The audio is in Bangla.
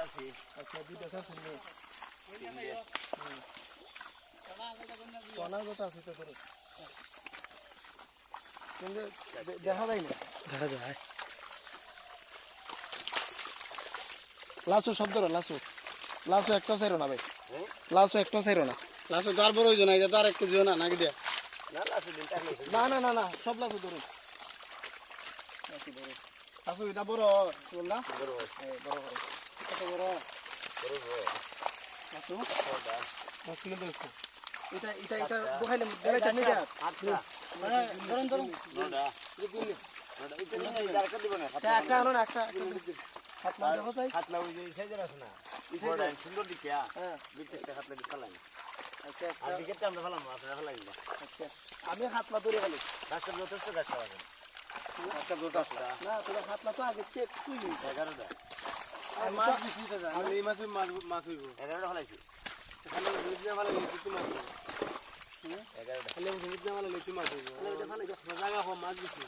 আচ্ছা দুইটা আছে নে সোনার কথা আছে তো তোর কিন্তু দেখা যায় না দেখা যায় লাসু শব্দ লাসু লাসু একটা চাইরো না ভাই লাসু একটা চাইরো না লাসু তার বড় হইছো না এটা তো আর একটা দিও না নাকি দিয়া না না না না সব লাসু ধরুন লাসু এটা বড় শুন না বড় বড় কত বড় লাসু কিলো দেখো এটা এটা এটা বহাইলে দেবে জানি যা আচ্ছা ধরুন ধরুন নডা এটা নিয়ে যার কা দিব না একটা আনো না একটা হাত না দেখো তাই হাত না ওই যে সাইজের আছে না বড় সুন্দর দেখিয়া হ্যাঁ বিটেসটা হাত লাগি চালাই আচ্ছা আর দিকেটা আমরা ভালো আপনারা ভালো লাগবে আচ্ছা আমি হাত না ধরে গেল গাছটা যথেষ্ট গাছ হবে একটা গোটা না তোর হাত না তো আগে চেক তুই 11টা আর মাছ বেশি তো জানো আর এই মাছ হইবো 11টা ফলাইছি খালি দুধ না ভালো কিছু মাছ 11টা খালি দুধ না ভালো কিছু মাছ হইবো তাহলে ওটা ভালো জায়গা কম মাছ বেশি